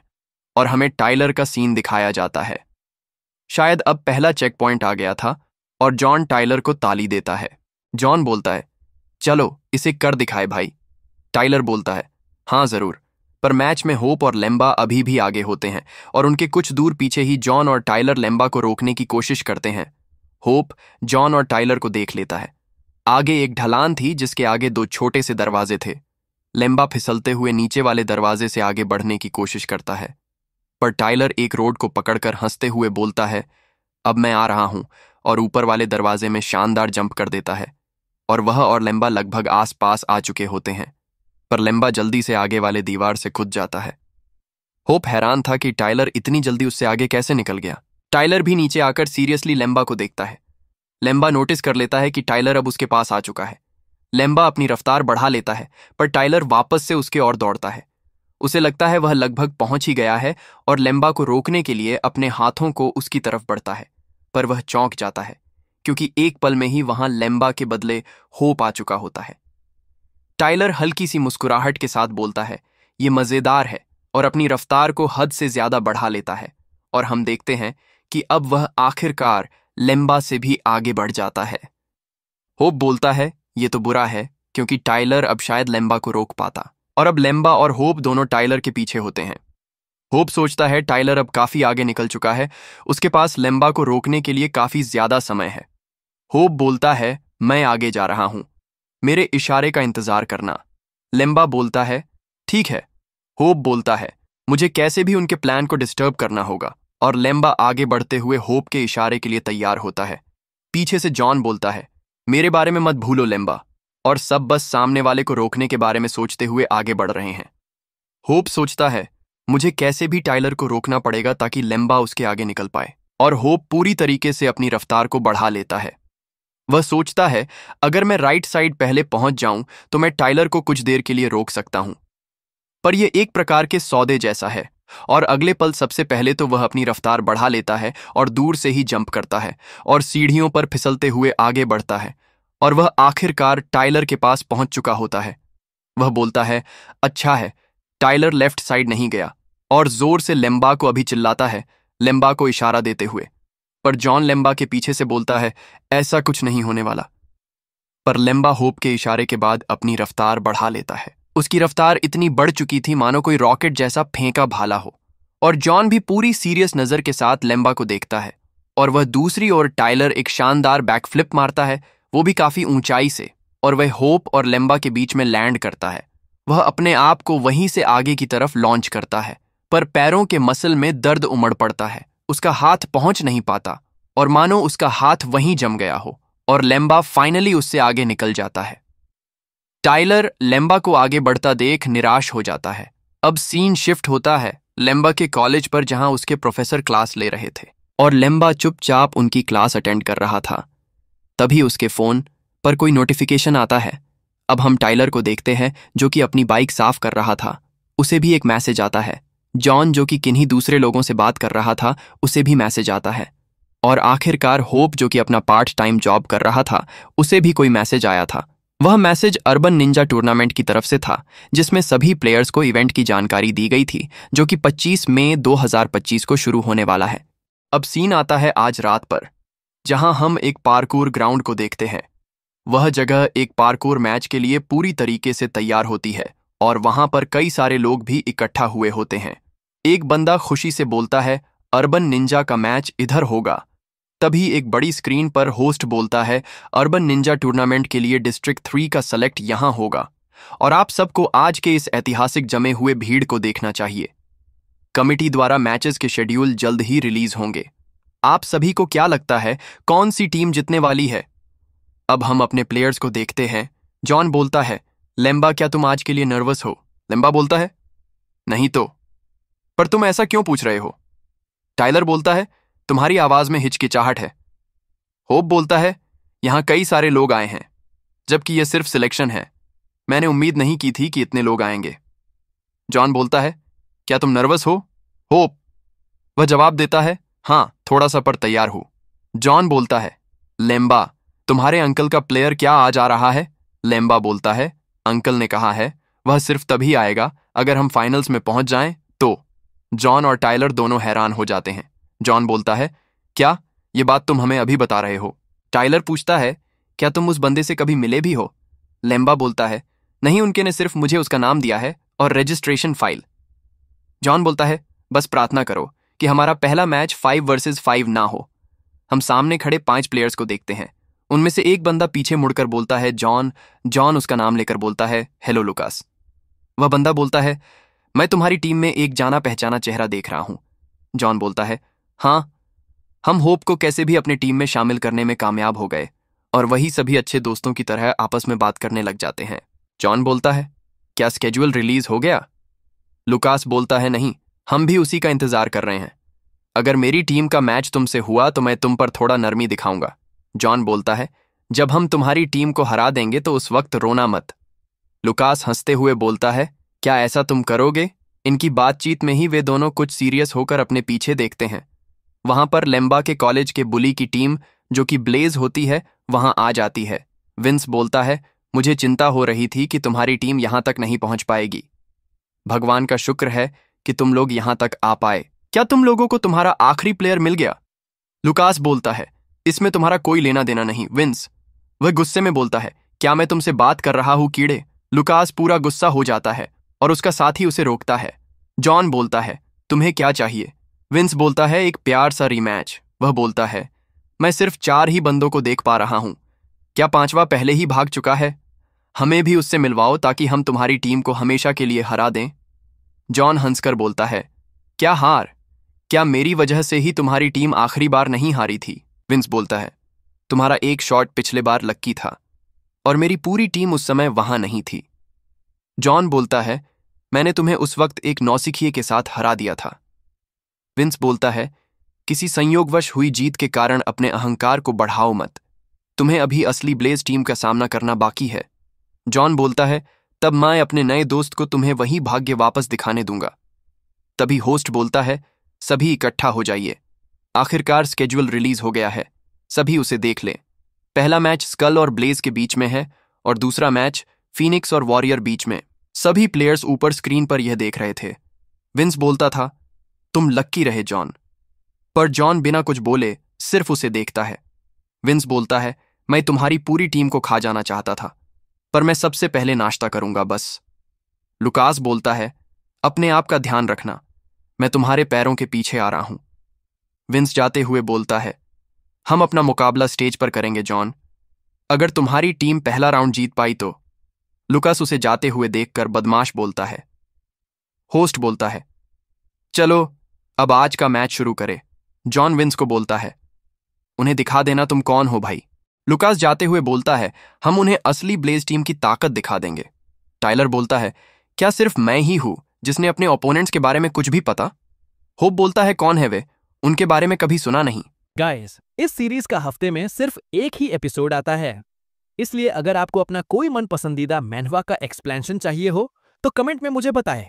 और हमें टाइलर का सीन दिखाया जाता है। शायद अब पहला चेक पॉइंट आ गया था और जॉन टाइलर को ताली देता है। जॉन बोलता है, चलो इसे कर दिखाए भाई। टाइलर बोलता है, हाँ जरूर, पर मैच में होप और लेम्बा अभी भी आगे होते हैं और उनके कुछ दूर पीछे ही जॉन और टाइलर लेम्बा को रोकने की कोशिश करते हैं। होप जॉन और टाइलर को देख लेता है। आगे एक ढलान थी जिसके आगे दो छोटे से दरवाजे थे। लेम्बा फिसलते हुए नीचे वाले दरवाजे से आगे बढ़ने की कोशिश करता है पर टाइलर एक रोड को पकड़कर हंसते हुए बोलता है, अब मैं आ रहा हूं, और ऊपर वाले दरवाजे में शानदार जंप कर देता है और वह और लेम्बा लगभग आसपास आ चुके होते हैं पर लेम्बा जल्दी से आगे वाले दीवार से कूद जाता है। होप हैरान था कि टाइलर इतनी जल्दी उससे आगे कैसे निकल गया। टाइलर भी नीचे आकर सीरियसली लेम्बा को देखता है। लेम्बा नोटिस कर लेता है कि टाइलर अब उसके पास आ चुका है। लेम्बा अपनी रफ्तार बढ़ा लेता है पर टाइलर वापस से उसके ओर दौड़ता है। उसे लगता है वह लगभग पहुंच ही गया है और लेम्बा को रोकने के लिए अपने हाथों को उसकी तरफ बढ़ता है पर वह चौंक जाता है क्योंकि एक पल में ही वहां लेम्बा के बदले होप आ चुका होता है। टाइलर हल्की सी मुस्कुराहट के साथ बोलता है, ये मजेदार है, और अपनी रफ्तार को हद से ज्यादा बढ़ा लेता है और हम देखते हैं कि अब वह आखिरकार लेम्बा से भी आगे बढ़ जाता है। होप बोलता है, ये तो बुरा है क्योंकि टाइलर अब शायद लेम्बा को रोक पाता, और अब लेम्बा और होप दोनों टाइलर के पीछे होते हैं। होप सोचता है टाइलर अब काफी आगे निकल चुका है, उसके पास लेम्बा को रोकने के लिए काफी ज्यादा समय है। होप बोलता है, मैं आगे जा रहा हूं, मेरे इशारे का इंतजार करना। लेम्बा बोलता है, ठीक है। होप बोलता है, मुझे कैसे भी उनके प्लान को डिस्टर्ब करना होगा, और लेम्बा आगे बढ़ते हुए होप के इशारे के लिए तैयार होता है। पीछे से जॉन बोलता है, मेरे बारे में मत भूलो लेम्बा, और सब बस सामने वाले को रोकने के बारे में सोचते हुए आगे बढ़ रहे हैं। होप सोचता है, मुझे कैसे भी टाइलर को रोकना पड़ेगा ताकि लेम्बा उसके आगे निकल पाए, और होप पूरी तरीके से अपनी रफ्तार को बढ़ा लेता है। वह सोचता है, अगर मैं राइट साइड पहले पहुंच जाऊं तो मैं टाइलर को कुछ देर के लिए रोक सकता हूं। पर यह एक प्रकार के सौदे जैसा है। और अगले पल सबसे पहले तो वह अपनी रफ्तार बढ़ा लेता है और दूर से ही जंप करता है और सीढ़ियों पर फिसलते हुए आगे बढ़ता है और वह आखिरकार टाइलर के पास पहुंच चुका होता है। वह बोलता है, अच्छा है। टाइलर लेफ्ट साइड नहीं गया और जोर से लेम्बा को अभी चिल्लाता है, लेम्बा को इशारा देते हुए। पर जॉन लेम्बा के पीछे से बोलता है, ऐसा कुछ नहीं होने वाला। पर लेम्बा होप के इशारे के बाद अपनी रफ्तार बढ़ा लेता है। उसकी रफ्तार इतनी बढ़ चुकी थी मानो कोई रॉकेट जैसा फेंका भाला हो। और जॉन भी पूरी सीरियस नजर के साथ लेम्बा को देखता है और वह दूसरी ओर टाइलर एक शानदार बैकफ्लिप मारता है, वो भी काफी ऊंचाई से, और वह होप और लेम्बा के बीच में लैंड करता है। वह अपने आप को वहीं से आगे की तरफ लॉन्च करता है, पर पैरों के मसल में दर्द उमड़ पड़ता है। उसका हाथ पहुंच नहीं पाता और मानो उसका हाथ वहीं जम गया हो और लेम्बा फाइनली उससे आगे निकल जाता है। टाइलर लेम्बा को आगे बढ़ता देख निराश हो जाता है। अब सीन शिफ्ट होता है लेम्बा के कॉलेज पर, जहां उसके प्रोफेसर क्लास ले रहे थे और लेम्बा चुपचाप उनकी क्लास अटेंड कर रहा था। तभी उसके फोन पर कोई नोटिफिकेशन आता है। अब हम टाइलर को देखते हैं जो कि अपनी बाइक साफ कर रहा था। उसे भी एक मैसेज आता है। जॉन जो कि किन्हीं दूसरे लोगों से बात कर रहा था, उसे भी मैसेज आता है। और आखिरकार होप जो कि अपना पार्ट टाइम जॉब कर रहा था, उसे भी कोई मैसेज आया था। वह मैसेज अर्बन निंजा टूर्नामेंट की तरफ से था, जिसमें सभी प्लेयर्स को इवेंट की जानकारी दी गई थी जो कि 25 मई 2025 को शुरू होने वाला है। अब सीन आता है आज रात पर, जहां हम एक पार्कूर ग्राउंड को देखते हैं। वह जगह एक पार्कूर मैच के लिए पूरी तरीके से तैयार होती है और वहां पर कई सारे लोग भी इकट्ठा हुए होते हैं। एक बंदा खुशी से बोलता है, अर्बन निंजा का मैच इधर होगा। तभी एक बड़ी स्क्रीन पर होस्ट बोलता है, अर्बन निंजा टूर्नामेंट के लिए डिस्ट्रिक्ट 3 का सेलेक्ट यहां होगा और आप सबको आज के इस ऐतिहासिक जमे हुए भीड़ को देखना चाहिए। कमिटी द्वारा मैचेस के शेड्यूल जल्द ही रिलीज होंगे। आप सभी को क्या लगता है कौन सी टीम जीतने वाली है? अब हम अपने प्लेयर्स को देखते हैं। जॉन बोलता है, लेम्बा क्या तुम आज के लिए नर्वस हो? लेम्बा बोलता है, नहीं तो। पर तुम ऐसा क्यों पूछ रहे हो? टाइलर बोलता है, तुम्हारी आवाज में हिचकिचाहट है। होप बोलता है, यहां कई सारे लोग आए हैं, जबकि यह सिर्फ सिलेक्शन है। मैंने उम्मीद नहीं की थी कि इतने लोग आएंगे। जॉन बोलता है, क्या तुम नर्वस हो? होप वह जवाब देता है, हाँ थोड़ा सा, पर तैयार हूं। जॉन बोलता है, लेम्बा तुम्हारे अंकल का प्लेयर क्या आज आ रहा है? लेम्बा बोलता है, अंकल ने कहा है वह सिर्फ तभी आएगा अगर हम फाइनल्स में पहुंच जाएं तो। जॉन और टाइलर दोनों हैरान हो जाते हैं। जॉन बोलता है, क्या ये बात तुम हमें अभी बता रहे हो? टाइलर पूछता है, क्या तुम उस बंदे से कभी मिले भी हो? लेम्बा बोलता है, नहीं, उनके ने सिर्फ मुझे उसका नाम दिया है और रजिस्ट्रेशन फाइल। जॉन बोलता है, बस प्रार्थना करो कि हमारा पहला मैच 5 वर्सेस 5 ना हो। हम सामने खड़े 5 प्लेयर्स को देखते हैं। उनमें से एक बंदा पीछे मुड़कर बोलता है, जॉन। जॉन उसका नाम लेकर बोलता है, हेलो लुकास। वह बंदा बोलता है, मैं तुम्हारी टीम में एक जाना पहचाना चेहरा देख रहा हूं। जॉन बोलता है, हाँ, हम होप को कैसे भी अपने टीम में शामिल करने में कामयाब हो गए और वही सभी अच्छे दोस्तों की तरह आपस में बात करने लग जाते हैं। जॉन बोलता है, क्या स्केड्यूल रिलीज हो गया? लुकास बोलता है, नहीं, हम भी उसी का इंतजार कर रहे हैं। अगर मेरी टीम का मैच तुमसे हुआ तो मैं तुम पर थोड़ा नरमी दिखाऊंगा। जॉन बोलता है, जब हम तुम्हारी टीम को हरा देंगे तो उस वक्त रोना मत। लुकास हंसते हुए बोलता है, क्या ऐसा तुम करोगे? इनकी बातचीत में ही वे दोनों कुछ सीरियस होकर अपने पीछे देखते हैं। वहां पर लेम्बा के कॉलेज के बुली की टीम जो कि ब्लेज होती है वहां आ जाती है। विंस बोलता है, मुझे चिंता हो रही थी कि तुम्हारी टीम यहां तक नहीं पहुंच पाएगी। भगवान का शुक्र है कि तुम लोग यहां तक आ पाए। क्या तुम लोगों को तुम्हारा आखिरी प्लेयर मिल गया? लुकास बोलता है, इसमें तुम्हारा कोई लेना देना नहीं विंस। वह गुस्से में बोलता है, क्या मैं तुमसे बात कर रहा हूं कीड़े? लुकास पूरा गुस्सा हो जाता है और उसका साथी उसे रोकता है। जॉन बोलता है, तुम्हें क्या चाहिए? विंस बोलता है, एक प्यार सा रीमैच। वह बोलता है, मैं सिर्फ 4 ही बंदों को देख पा रहा हूं। क्या 5वां पहले ही भाग चुका है? हमें भी उससे मिलवाओ ताकि हम तुम्हारी टीम को हमेशा के लिए हरा दें। जॉन हंसकर बोलता है, क्या हार? क्या मेरी वजह से ही तुम्हारी टीम आखिरी बार नहीं हारी थी? विंस बोलता है, तुम्हारा एक शॉट पिछले बार लक्की था और मेरी पूरी टीम उस समय वहां नहीं थी। जॉन बोलता है, मैंने तुम्हें उस वक्त एक नौसिखिए के साथ हरा दिया था। विंस बोलता है, किसी संयोगवश हुई जीत के कारण अपने अहंकार को बढ़ाओ मत। तुम्हें अभी असली ब्लेज टीम का सामना करना बाकी है। जॉन बोलता है, तब मैं अपने नए दोस्त को तुम्हें वही भाग्य वापस दिखाने दूंगा। तभी होस्ट बोलता है, सभी इकट्ठा हो जाइए। आखिरकार स्केड्यूल रिलीज हो गया है, सभी उसे देख लें। पहला मैच स्कल और ब्लेज के बीच में है और दूसरा मैच फीनिक्स और वॉरियर बीच में। सभी प्लेयर्स ऊपर स्क्रीन पर यह देख रहे थे। विंस बोलता था, तुम लक्की रहे जॉन। पर जॉन बिना कुछ बोले सिर्फ उसे देखता है। विंस बोलता है, मैं तुम्हारी पूरी टीम को खा जाना चाहता था, पर मैं सबसे पहले नाश्ता करूंगा बस। लुकास बोलता है, अपने आप का ध्यान रखना, मैं तुम्हारे पैरों के पीछे आ रहा हूं। विंस जाते हुए बोलता है, हम अपना मुकाबला स्टेज पर करेंगे जॉन, अगर तुम्हारी टीम पहला राउंड जीत पाई तो। लुकास उसे जाते हुए देखकर बदमाश बोलता है। होस्ट बोलता है, चलो अब आज का मैच शुरू करे। जॉन विंस को बोलता है, उन्हें दिखा देना तुम कौन हो भाई। लुकास जाते हुए बोलता है, हम उन्हें असली ब्लेज टीम की ताकत दिखा देंगे। टाइलर बोलता है, क्या सिर्फ मैं ही हूं जिसने अपने ओपोनेंट्स के बारे में कुछ भी पता? होप बोलता है, कौन है वे, उनके बारे में कभी सुना नहीं। गाइस, इस सीरीज का हफ्ते में सिर्फ एक ही एपिसोड आता है, इसलिए अगर आपको अपना कोई मन पसंदीदा मैनहवा का एक्सप्लेनेशन चाहिए हो तो कमेंट में मुझे बताएं।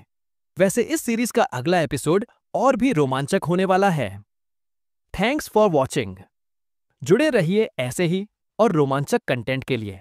वैसे इस सीरीज का अगला एपिसोड और भी रोमांचक होने वाला है। Thanks for watching. जुड़े रहिए ऐसे ही और रोमांचक कंटेंट के लिए।